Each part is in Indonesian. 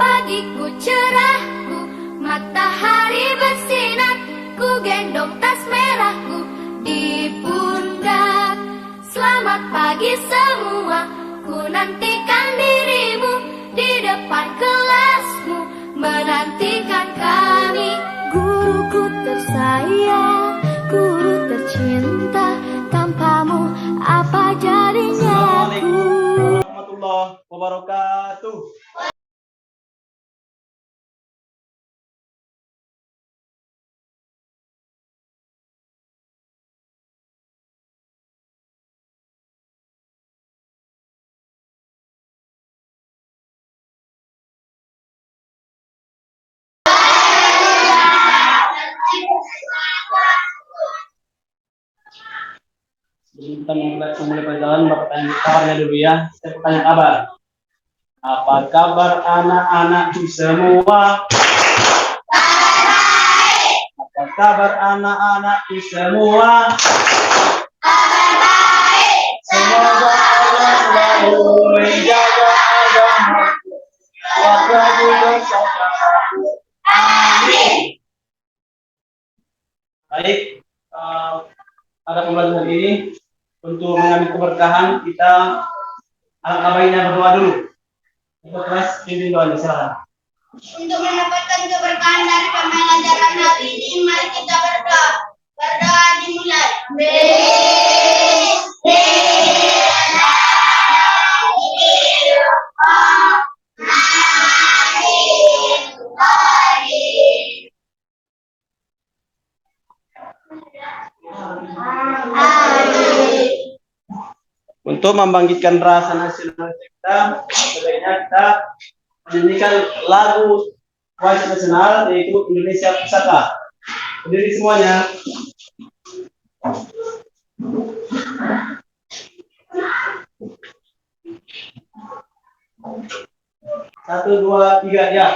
Pagiku cerahku, matahari bersinar, ku gendong tas merahku di pundak. Selamat pagi semua, ku nantikan dirimu di depan kelasmu, menantikan kami. Guruku tersayang, guru tercinta, tanpamu apa jadinya aku. Assalamualaikum warahmatullahi wabarakatuh. Sebelum kita memulai pelajaran, Bapak tanya kabarnya dulu ya. Saya tanya kabar. Apa kabar anak-anakku semua? Apa kabar anak-anakku semua? Semoga Allah selalu menjaga agamaku, warga juga saudaraku. Amin. Baik, pada pembelajaran ini untuk mengambil keberkahan kita alangkah baiknya berdoa dulu. Untuk kelas pimpin doa, silakan. Untuk mendapatkan keberkahan dari pembelajaran hari ini, mari kita berdoa. Berdoa dimulai. Untuk membangkitkan rasa nasionalis kita, sebaiknya kita menyanyikan lagu wajib nasional, yaitu Indonesia Pusaka. Berdiri semuanya. 1, 2, 3, ya.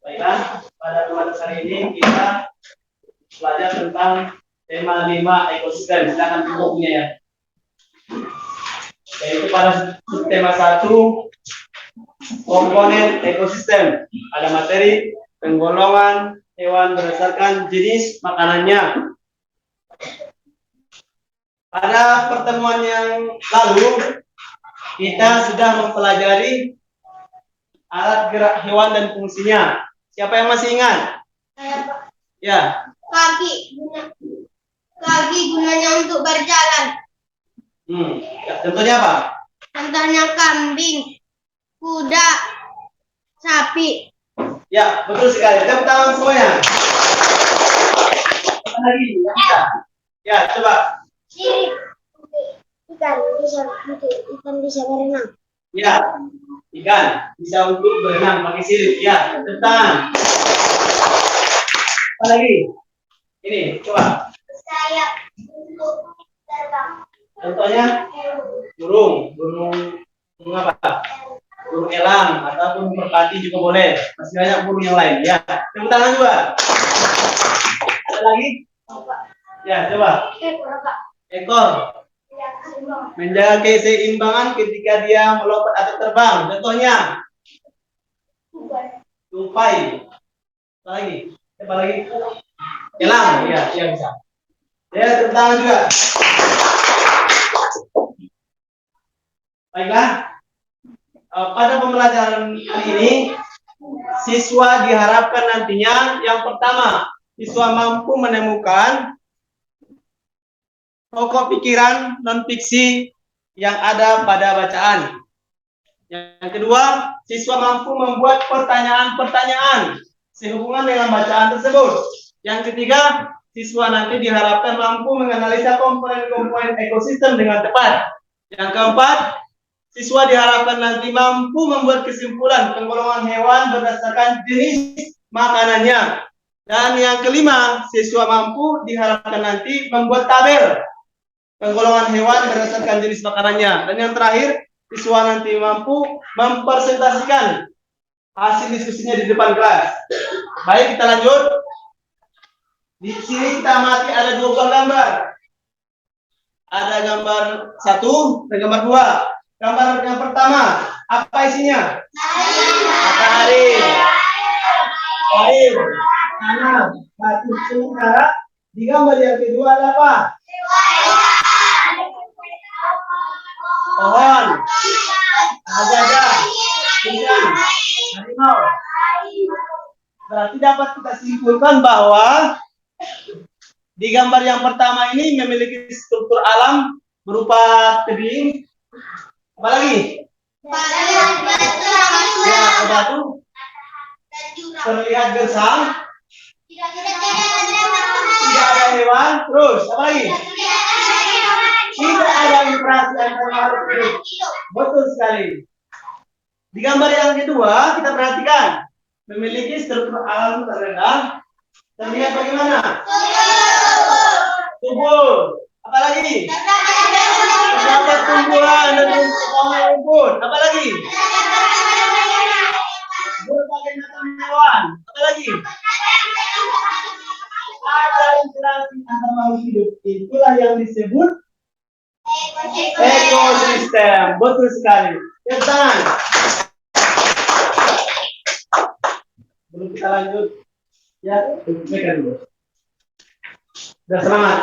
Baiklah, pada pembelajaran hari ini kita belajar tentang tema 5 ekosistem. Silakan bukunya ya. Yaitu pada tema 1 komponen ekosistem. Ada materi penggolongan hewan berdasarkan jenis makanannya. Pada pertemuan yang lalu kita sudah mempelajari alat gerak hewan dan fungsinya. Siapa yang masih ingat? Saya, Pak. Ya. Kaki gunanya untuk berjalan. Ya, contohnya apa? Contohnya kambing, kuda, sapi. Ya, betul sekali. Tepuk tangan semuanya. lagi? Yang bisa? Ya, coba. Sirip. Ikan bisa berenang. Ya, ikan bisa untuk berenang pakai sirip. Ya, tepuk tangan. Apa lagi? Ini, coba. Sayap untuk terbang. Contohnya burung apa? Burung elang ataupun merpati juga boleh. Masih banyak burung yang lain. Ya, tepuk tangan juga. Ada lagi? Ya, coba. Ekor. Menjaga keseimbangan ketika dia melompat atau terbang. Contohnya tupai. Apa lagi? Apa lagi? Elang. Ya, bisa. Ya, tepuk tangan juga. Baiklah, pada pembelajaran kali ini, siswa diharapkan nantinya yang pertama, siswa mampu menemukan pokok pikiran non-fiksi yang ada pada bacaan. Yang kedua, siswa mampu membuat pertanyaan-pertanyaan sehubungan dengan bacaan tersebut. Yang ketiga, siswa nanti diharapkan mampu menganalisa komponen-komponen ekosistem dengan tepat. Yang keempat, siswa diharapkan nanti mampu membuat kesimpulan penggolongan hewan berdasarkan jenis makanannya. Dan yang kelima, siswa mampu diharapkan nanti membuat tabel penggolongan hewan berdasarkan jenis makanannya. Dan yang terakhir, siswa nanti mampu mempresentasikan hasil diskusinya di depan kelas. Baik, kita lanjut. Di sini kita amati ada dua buah gambar. Ada gambar 1 dan gambar 2. Gambar yang pertama, apa isinya? Matahari, air, tanah, batu. Sementara di gambar yang kedua ada apa? Pohon, gajah, ikan, harimau. Berarti dapat kita simpulkan bahwa di gambar yang pertama ini memiliki struktur alam berupa tebing. Apa lagi? Ya, batu. Terlihat gersang. Tidak ada hewan. Terus, apa lagi? Tidak ada interaksi antara makhluk hidup. Betul sekali. Di gambar yang kedua, kita perhatikan. Memiliki struktur alam terendah. Terlihat bagaimana? Tubuh. Apa lagi? Terdapat tumbuhan dan pohon rumput. Apa lagi? Berbagai macam hewan. Apa lagi? Ada interaksi antar makhluk hidup. Itulah yang disebut ekosistem. Betul sekali. Tepuk tangan. Belum kita lanjut. Ya, mereka dulu. Sudah semangat.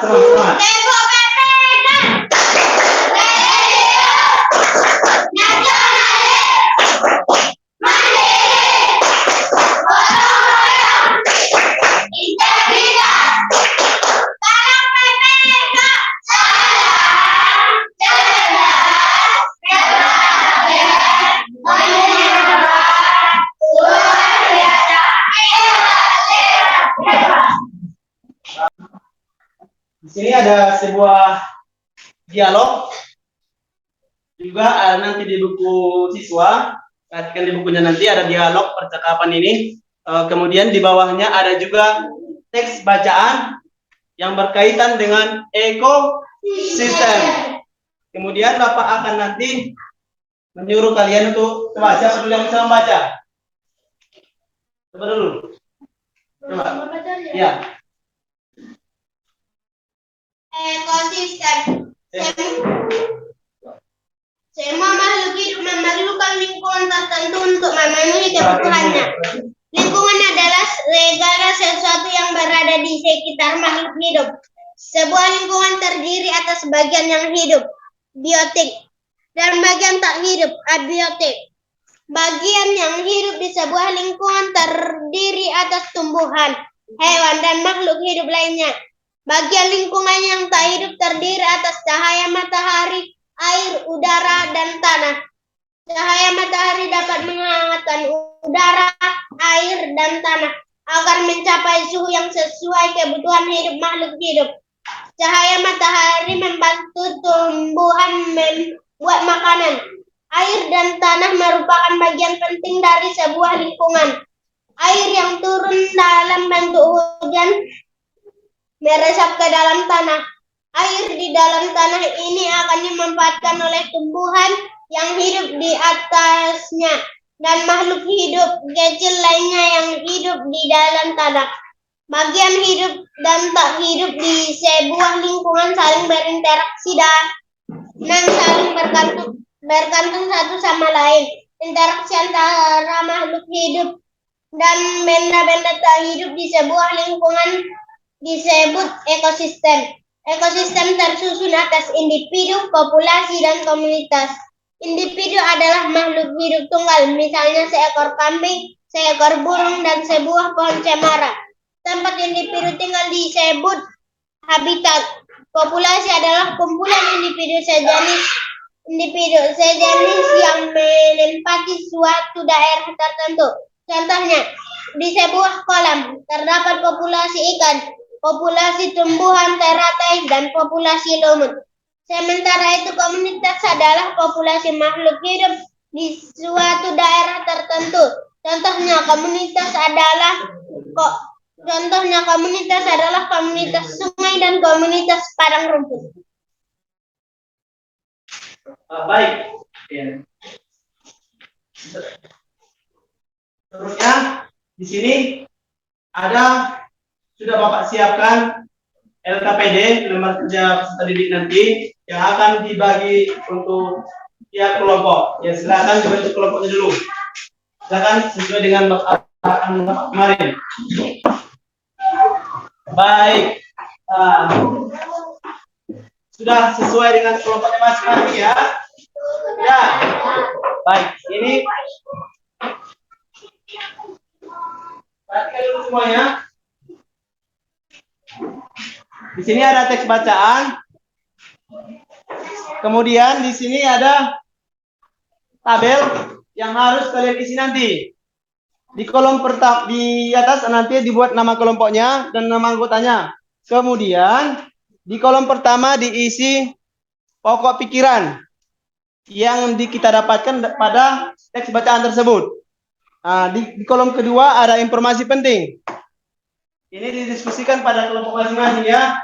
Di sini ada sebuah dialog juga nanti di buku siswa. Perhatikan di bukunya nanti ada dialog percakapan ini. Kemudian di bawahnya ada juga teks bacaan yang berkaitan dengan ekosistem. Kemudian Bapak akan nanti menyuruh kalian untuk coba siapa dulu yang bisa membaca. Coba dulu. Coba. Ya. Ekosistem. Semua makhluk hidup memerlukan lingkungan tertentu untuk memenuhi kebutuhannya. Lingkungan adalah segala sesuatu yang berada di sekitar makhluk hidup. Sebuah lingkungan terdiri atas bagian yang hidup, biotik, dan bagian tak hidup, abiotik. Bagian yang hidup di sebuah lingkungan terdiri atas tumbuhan, hewan, dan makhluk hidup lainnya. Bagian lingkungan yang tak hidup terdiri atas cahaya matahari, air, udara, dan tanah. Cahaya matahari dapat menghangatkan udara, air, dan tanah. agar mencapai suhu yang sesuai kebutuhan hidup makhluk hidup. Cahaya matahari membantu tumbuhan membuat makanan. Air dan tanah merupakan bagian penting dari sebuah lingkungan. Air yang turun dalam bentuk hujan meresap ke dalam tanah. Air di dalam tanah ini akan dimanfaatkan oleh tumbuhan yang hidup di atasnya dan makhluk hidup kecil lainnya yang hidup di dalam tanah. Bagian hidup dan tak hidup di sebuah lingkungan saling berinteraksi dan saling bergantung satu sama lain. Interaksi antara makhluk hidup dan benda-benda tak hidup di sebuah lingkungan disebut ekosistem. Ekosistem tersusun atas individu, populasi, dan komunitas. Individu adalah makhluk hidup tunggal, misalnya seekor kambing, seekor burung, dan sebuah pohon cemara. Tempat individu tinggal disebut habitat. Populasi adalah kumpulan individu sejenis yang menempati suatu daerah tertentu. Contohnya, di sebuah kolam terdapat populasi ikan, populasi tumbuhan teratai, dan populasi lumut. Sementara itu, komunitas adalah populasi makhluk hidup di suatu daerah tertentu. Contohnya komunitas adalah komunitas sungai dan komunitas padang rumput. Baik. Ya. Terusnya di sini ada sudah Bapak siapkan LKPD, lembar kerja peserta didik nanti yang akan dibagi untuk tiap kelompok. Ya silakan dibentuk kelompoknya dulu. Silakan sesuai dengan arahan kemarin. Baik. Sudah sesuai dengan kelompoknya masing-masing ya. Ya. Baik, ini perhatikan dulu semuanya. Di sini ada teks bacaan. Kemudian di sini ada tabel yang harus kalian isi nanti. Di kolom pertama di atas nanti dibuat nama kelompoknya dan nama anggotanya. Kemudian di kolom pertama diisi pokok pikiran yang kita dapatkan pada teks bacaan tersebut. Nah, di kolom kedua ada informasi penting. Ini didiskusikan pada kelompok masing-masing ya.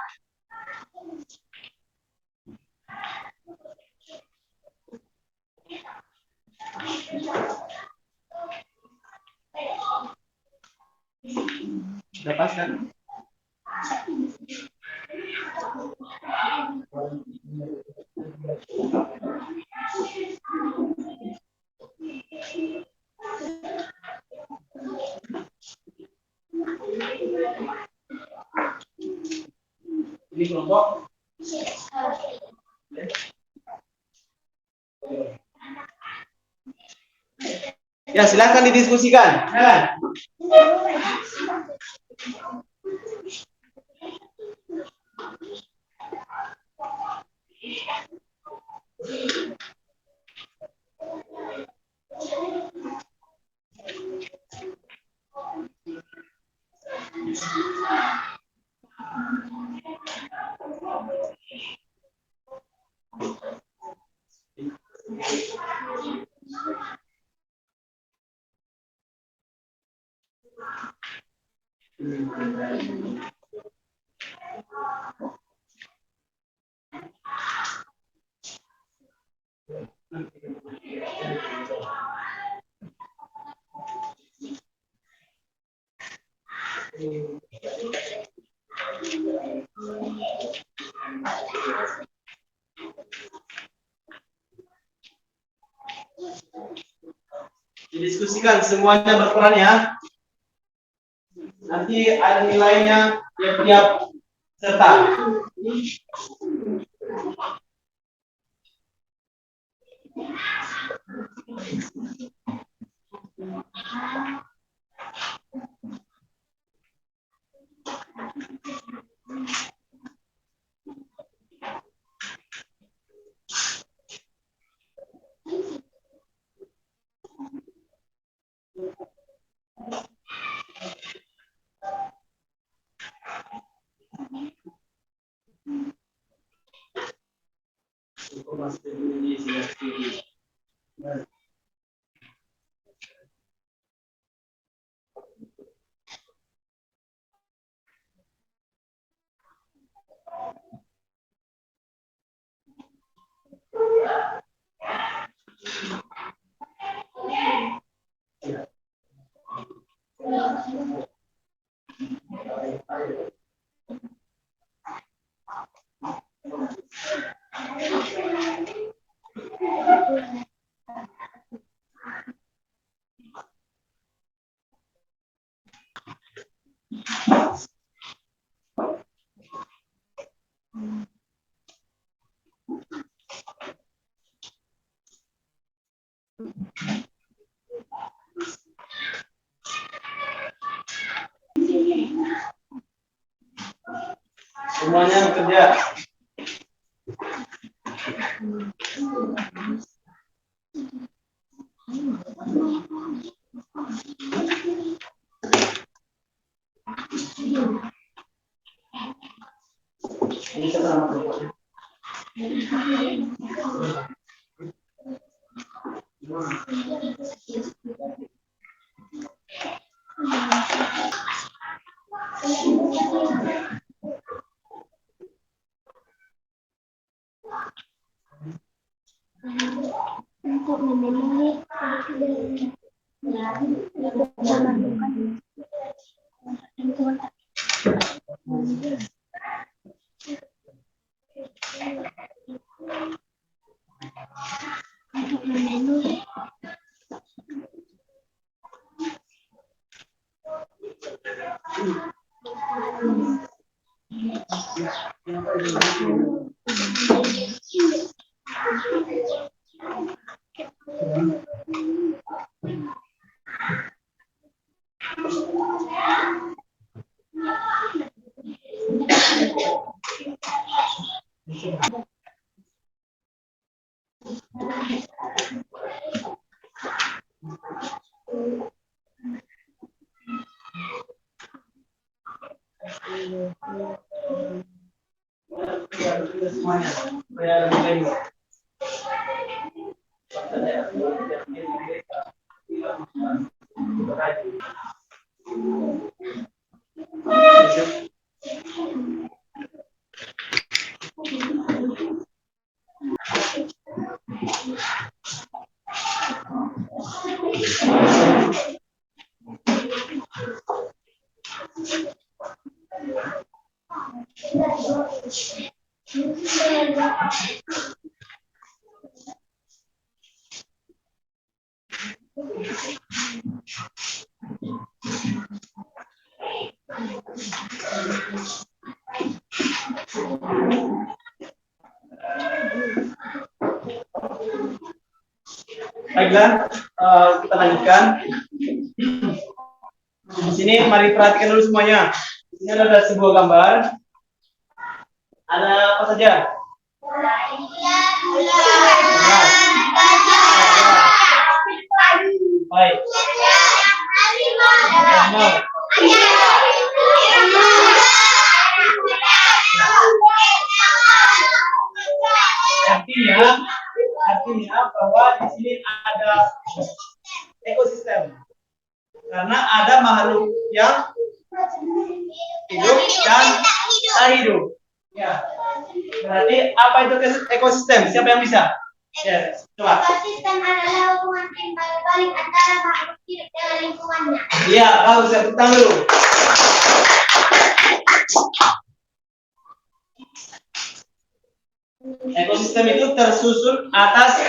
Sudah pas kan? Ini kelompok. Ya, silakan didiskusikan. Silakan. Didiskusikan semuanya berperan ya. Nanti ada nilainya tiap serta. Semuanya bekerja. Ini sama kelompoknya. Untuk memenuhi Semuanya. Baiklah, kita lanjutkan. Di sini mari perhatikan dulu semuanya. Di sini ada sebuah gambar. Ada apa saja? Baik. Artinya bahwa di sini ada ekosistem. Karena ada makhluk yang hidup dan tak hidup. Ya. Berarti apa itu ekosistem? Siapa yang bisa? Ya, coba. Ekosistem adalah hubungan timbal balik antara makhluk hidup dengan lingkungannya. Iya, bagus. Tepuk tangan dulu. Ekosistem itu tersusun atas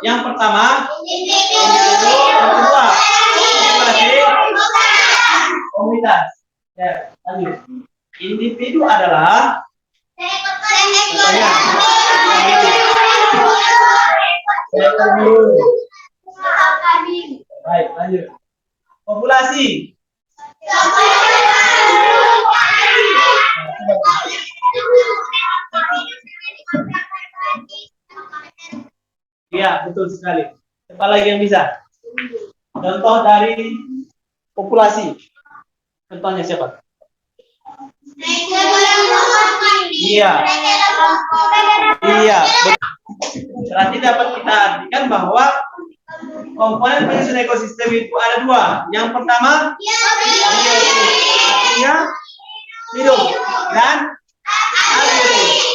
yang pertama individu, yang kedua komunitas. Ya, lanjut. Individu adalah baik, lanjut. Populasi. Iya, betul sekali. Siapa lagi yang bisa? Contoh dari populasi. Contohnya siapa? Iya. Iya. Berarti dapat kita artikan bahwa komponen penyusun ekosistem itu ada dua. Yang pertama, artinya hidup dan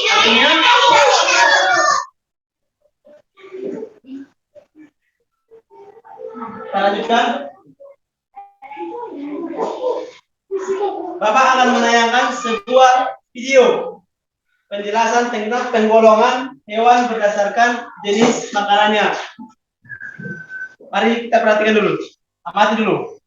artinya kita lanjutkan. Bapak akan menayangkan sebuah video penjelasan tentang penggolongan hewan berdasarkan jenis makanannya. Mari kita perhatikan dulu. Amati dulu.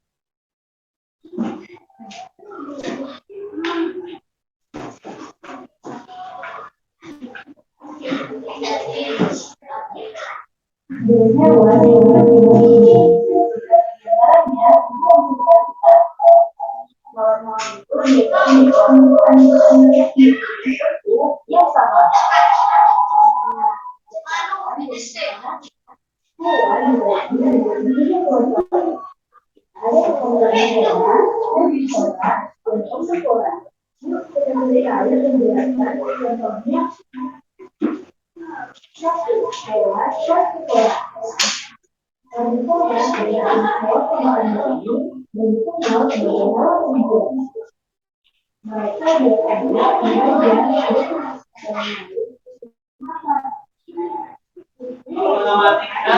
Mengamati kita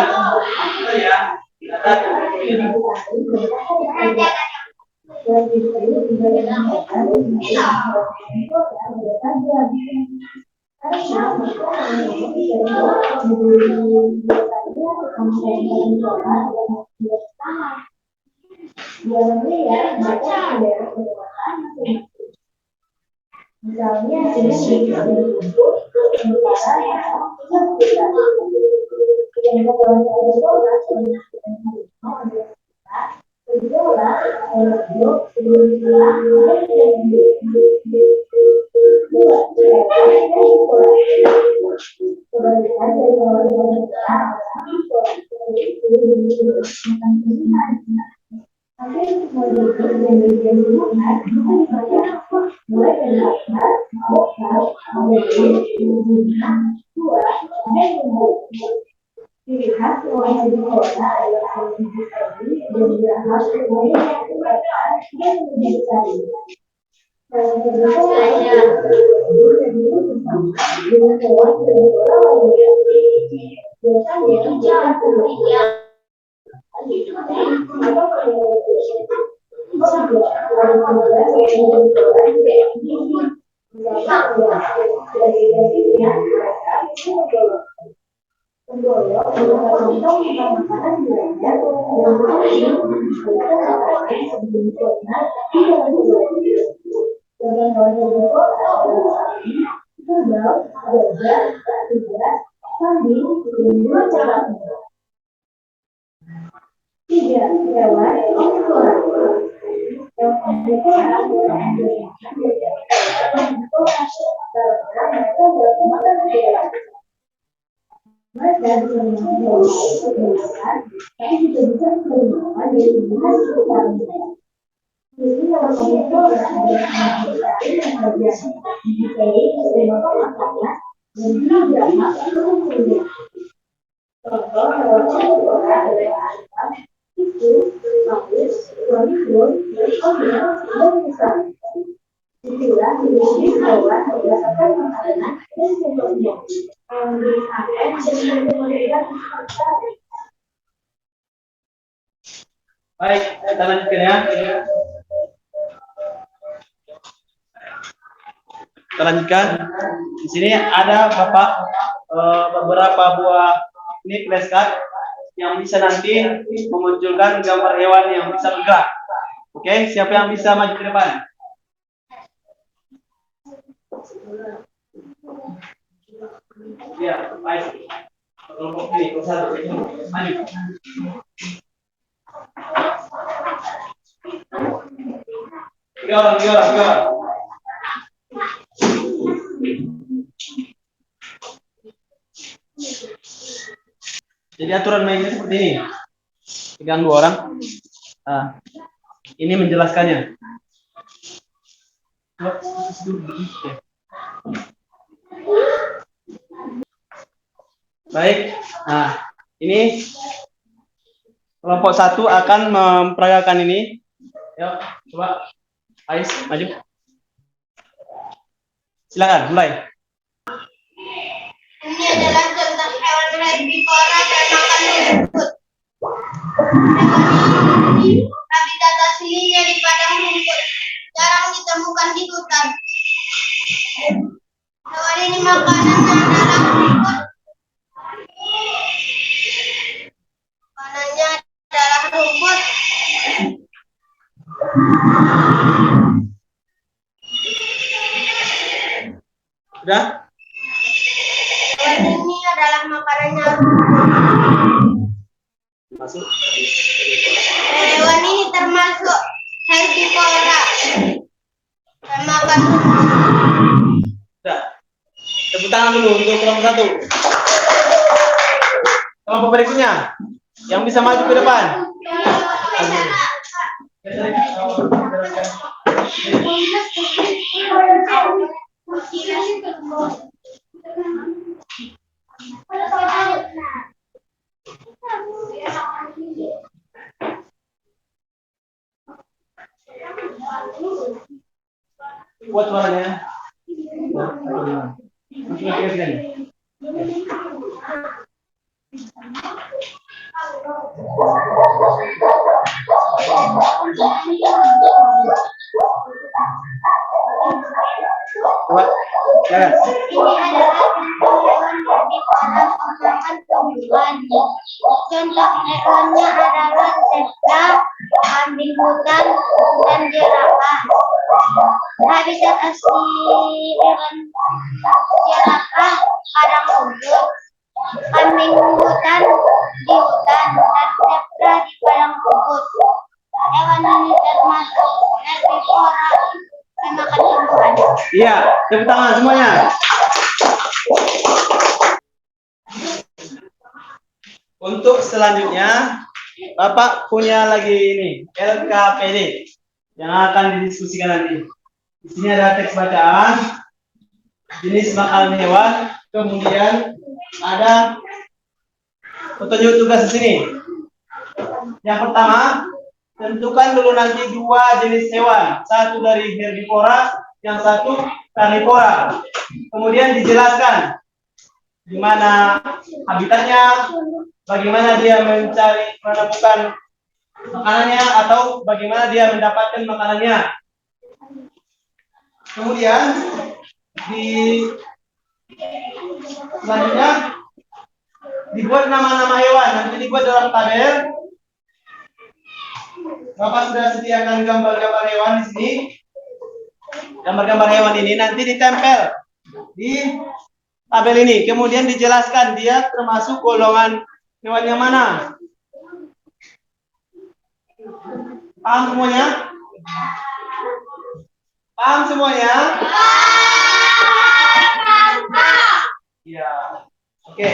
ya. Baik, kita lanjutkan ya. Kita lanjutkan. Di sini ada Bapak beberapa buah ini flashcard yang bisa nanti memunculkan gambar hewan yang bisa bergerak. Oke, siapa yang bisa maju ke depan? Ya, baik. Kelompok ini, kelompok satu, maju. Tiga orang. Jadi aturan mainnya seperti ini. Pegang 2 orang. Nah, ini menjelaskannya. Baik. Nah, ini kelompok 1 akan memperagakan ini. Yuk, coba. Ais, maju. Silakan, mulai. Ini adalah contoh hewan herbivora dan makan rumput. Habitat aslinya di padang rumput, jarang ditemukan di hutan. Hewan ini makanannya adalah rumput. Makanannya adalah rumput. Sudah? Hewan ini adalah makanannya rumput. Masuk. Hewan ini termasuk herbivora dan makan rumput. Sudah. Tepuk tangan dulu untuk kelompok 1. Kelompok berikutnya yang bisa maju ke depan. Buat suaranya. Coba, jangan. Ini adalah contoh hewan herbivora memakan tumbuhan. Contoh hewannya adalah zebra, kambing hutan, dan jerapah. Habitat asli hewan jerapah padang rumput, kambing hutan di hutan, dan zebra di padang rumput. Hewan ini termasuk herbivora dan makan tumbuhan. Iya, tepuk tangan semuanya. Untuk selanjutnya, Bapak punya lagi ini LKPD yang akan didiskusikan nanti. Di sini ada teks bacaan, jenis makanan hewan, kemudian ada petunjuk tugas di sini. Yang pertama, tentukan dulu nanti 2 jenis hewan, satu dari herbivora, yang satu karnivora. Kemudian dijelaskan di mana habitatnya, bagaimana dia menemukan makanannya, atau bagaimana dia mendapatkan makanannya. Kemudian selanjutnya dibuat nama-nama hewan, nanti dibuat dalam tabel. Bapak sudah sediakan gambar-gambar hewan di sini. Gambar-gambar hewan ini nanti ditempel di tabel ini, kemudian dijelaskan dia termasuk golongan hewan yang mana. Paham semuanya? Paham semuanya? Ya. Oke.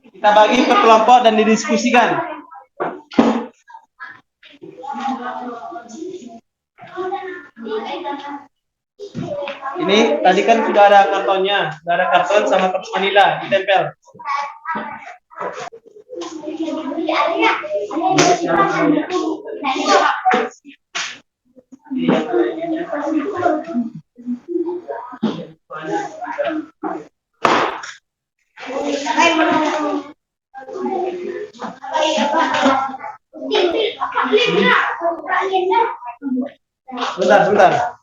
Kita bagi per kelompok dan didiskusikan. Ini tadi kan sudah ada kartonnya, sudah ada karton sama kertas manila ditempel. Sebentar.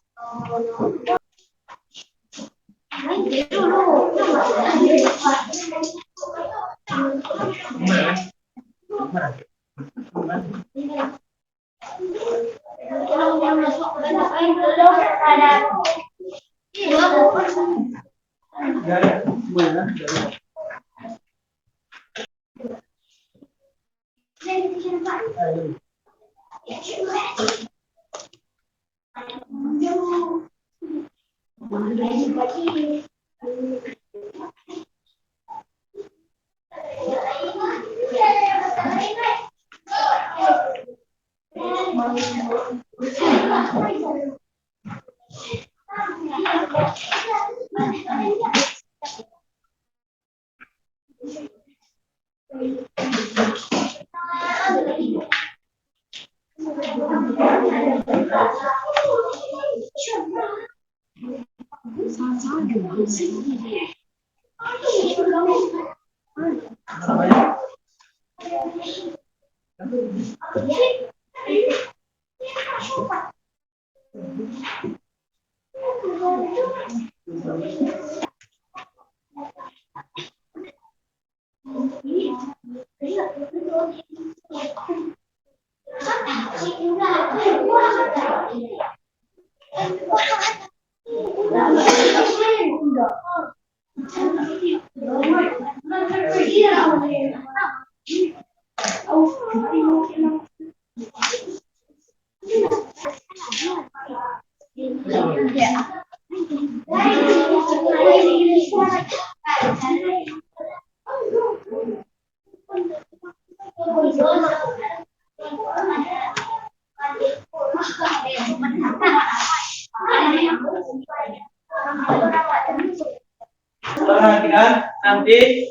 Perhatikan nanti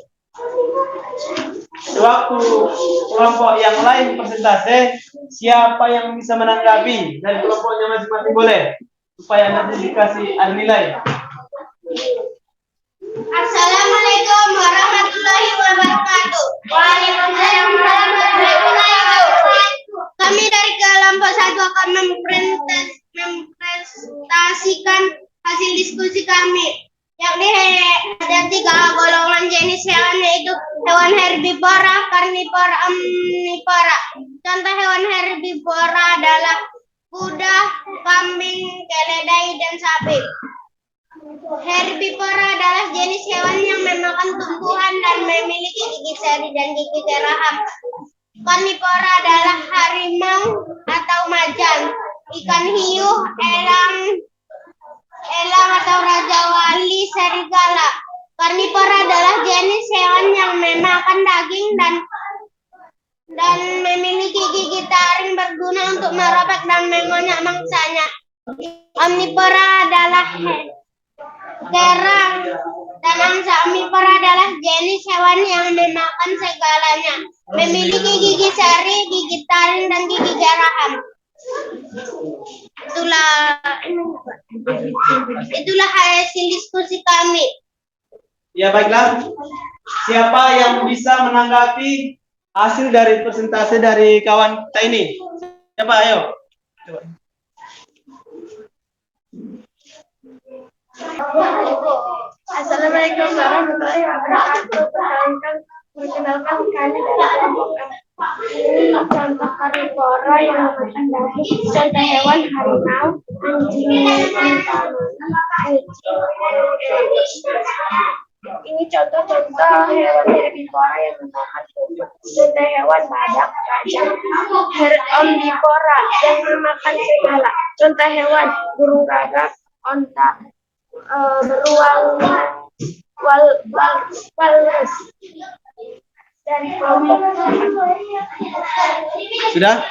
sewaktu kelompok yang lain persentase, siapa yang bisa menanggapi dari kelompoknya masing-masing boleh, supaya nanti dikasih ada nilai. Assalamualaikum warahmatullahi wabarakatuh. Waalaikumsalam warahmatullahi wabarakatuh. Kami dari kelompok 1 akan mempresentasikan hasil diskusi kami, yakni ada 3 golongan jenis hewan, yaitu hewan herbivora, karnivora, omnivora. Contoh hewan herbivora adalah kuda, kambing, keledai, dan sapi. Herbivora adalah jenis hewan yang memakan tumbuhan dan memiliki gigi seri dan gigi geraham. Karnivora adalah harimau atau macan, ikan hiu, elang atau raja wali, serigala. Karnivora adalah jenis hewan yang memakan daging dan memiliki gigi taring berguna untuk merobek dan mengonyak mangsanya. Omnivora adalah kerang dan angsa. Omnivora adalah jenis hewan yang memakan segalanya, memiliki gigi seri, gigi taring, dan gigi geraham. Itulah hasil diskusi kami. Ya baiklah, siapa yang bisa menanggapi hasil dari presentasi dari kawan kita ini? Siapa? Ayo. Coba. Assalamualaikum warahmatullahi wabarakatuh. Perkenalkan kami dari kelompok ini contoh karnivora yang memakan daging. Contoh hewan harimau, anjing, ini contoh-contoh hewan herbivora yang memakan tumbuh. Contoh hewan badak, gajah. Omnivora yang memakan segala. Contoh hewan burung gagak, onta, beruang, walrus. Dari kelompok Sudah?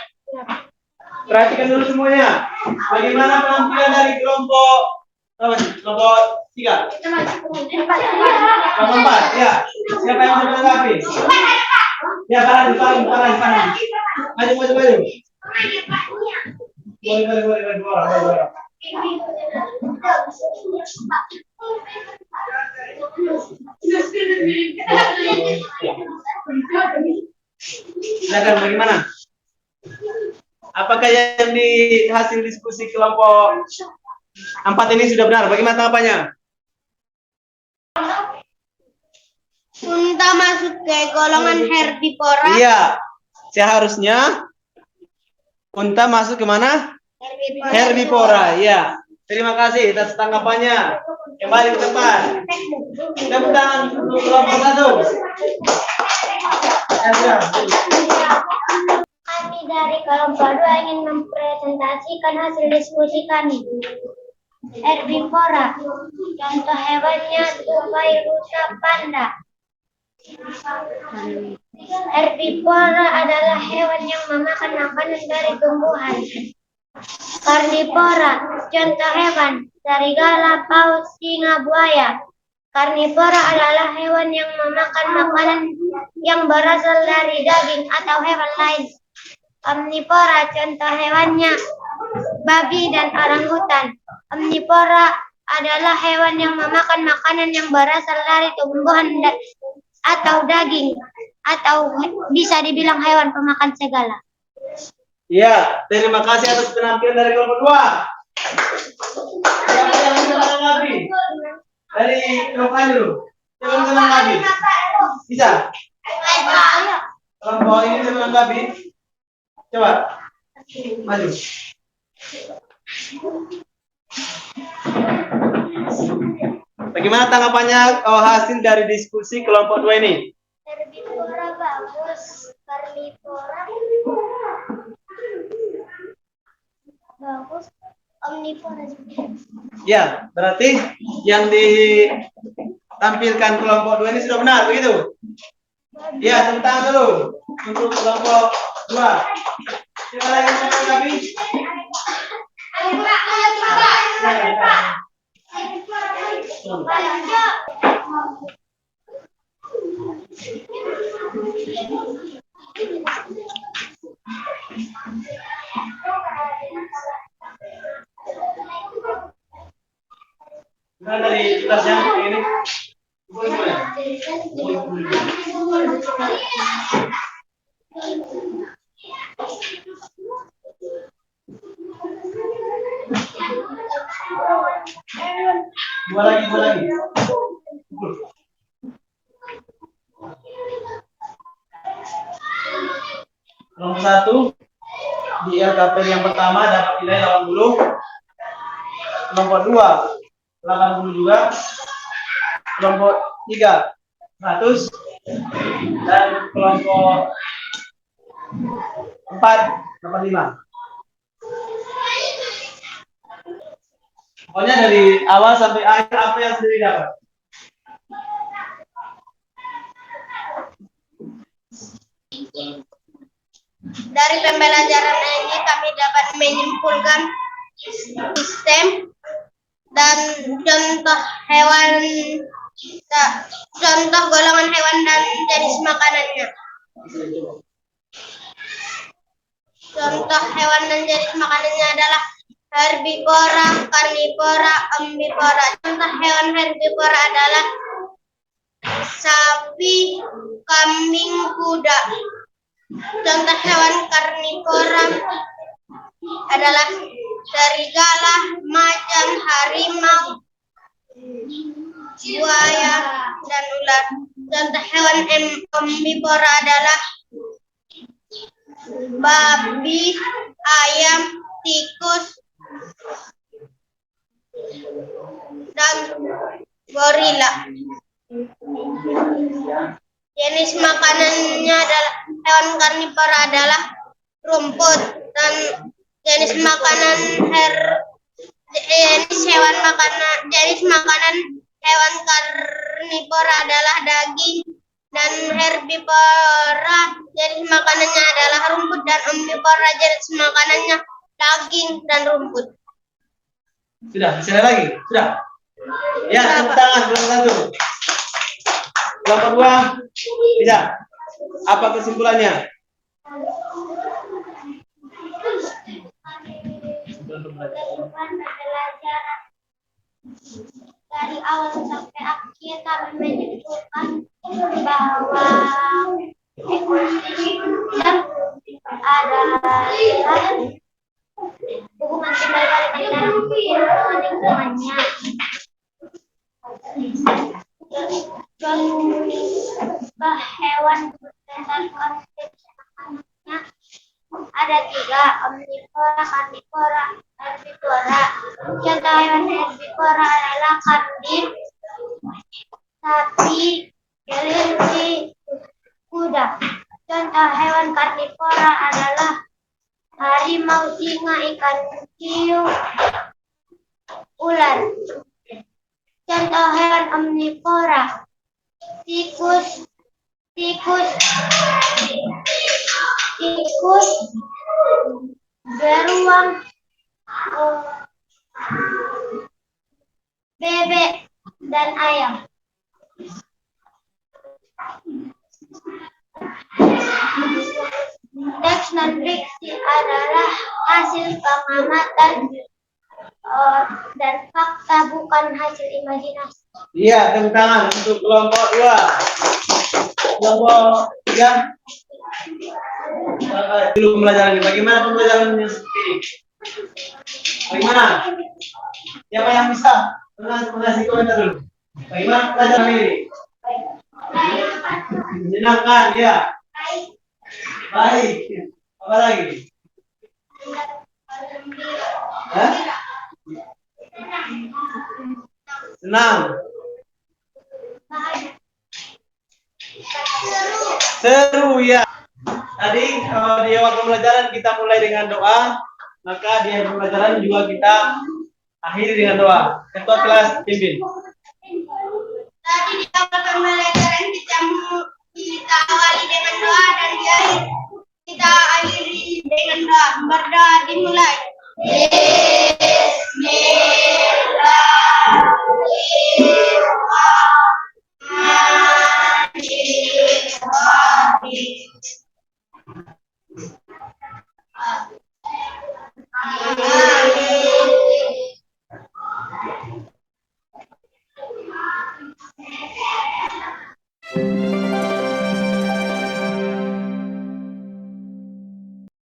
Perhatikan dulu semuanya. Bagaimana penampilan dari kelompok apa sih? Kelompok 3? Kelompok 4, ya. Siapa yang bisa menanggapi? Ya, paran. Maju. Boleh. Silakan, bagaimana? Apakah yang di hasil diskusi kelompok 4 ini sudah benar? Bagaimana tanggapannya? Unta masuk ke golongan herbivora. Iya, seharusnya unta masuk ke mana? Herbivora, ya. Terima kasih atas tanggapannya. Kembali ke tempat. Tepuk tangan untuk kelompok 1. Kami dari kelompok 2 ingin mempresentasikan hasil diskusi kami. Herbivora, contoh hewannya tupai, rusa, panda. Herbivora adalah hewan yang memakan makanan dari tumbuhan. Karnivora, contoh hewan serigala, paus, singa, buaya. Karnivora adalah hewan yang memakan makanan yang berasal dari daging atau hewan lain. Omnivora, contoh hewannya babi dan orangutan. Omnivora adalah hewan yang memakan makanan yang berasal dari tumbuhan atau daging, atau bisa dibilang hewan pemakan segala. Ya, terima kasih atas penampilan dari kelompok 2. Siapa yang bisa menanggapi? Dari kelompok A dulu. Siapa yang bisa menanggapi? Bisa? Kelompok ini bisa menanggapi? Coba. Maju. Bagaimana tanggapannya hasil dari diskusi kelompok 2 ini? Herbivora bagus, karnivora bagus, omnivora juga. Ya, berarti yang ditampilkan kelompok 2 ini sudah benar, begitu? Ya, tepuk tangan dulu untuk kelompok 2. Siapa lagi yang menanggapi? Gimana dari kelasnya ini? Dua lagi. Nomor 1 di LKP yang pertama dapat nilai 80. Kelompok 2 80 juga. Kelompok 3 100 dan kelompok 4 85. Pokoknya dari awal sampai akhir apa yang sudah didapat? Dari pembelajaran ini kami dapat menyimpulkan sistem dan contoh golongan hewan dan jenis makanannya. Contoh hewan dan jenis makanannya adalah herbivora, karnivora, omnivora. Contoh hewan herbivora adalah sapi, kambing, kuda. Contoh hewan karnivora adalah serigala, macan, harimau, buaya, dan ular. Contoh hewan omnivora adalah babi, ayam, tikus, dan gorila. Jenis makanannya adalah hewan karnivora adalah rumput, dan jenis makanan hewan karnivora adalah daging, dan herbivora jenis makanannya adalah rumput, dan omnivora jenis makanannya daging dan rumput. Sudah, bisa lagi? Sudah. Ya, tepuk tangan kelompok 1. Kelompok 2 bisa. Apa kesimpulannya? Dari awal sampai akhir kami menyimpulkan bahwa ekosistem adalah hubungan timbal balik antara lingkungannya. Contoh hewan berdasarkan makanannya ada 3: omnivora, karnivora, herbivora. Contoh hewan herbivora adalah kambing, sapi, kelinci, kuda. Contoh hewan karnivora adalah harimau, singa, ikan hiu, ular. Contoh hewan omnivora: tikus, beruang, bebek, dan ayam. Teks non fiksi adalah hasil pengamatan dan fakta bukan hasil imajinasi. Iya, tepuk tangan untuk kelompok 2. Kelompok 3. Dulu pembelajaran ini. Bagaimana pembelajarannya seperti ini? Bagaimana? Siapa yang bisa? Kasih komentar dulu. Bagaimana pembelajaran ini? Menyenangkan, ya. Baik. Apa lagi? Hah? Senang. Seru, ya. Tadi di awal pembelajaran kita mulai dengan doa, maka di akhir pembelajaran juga kita akhiri dengan doa. Ketua kelas pimpin. Tadi di awal pembelajaran kita awali dengan doa dan di akhir kita akhiri dengan doa. Berdoa dimulai. Bismillahirrahmanirrahim.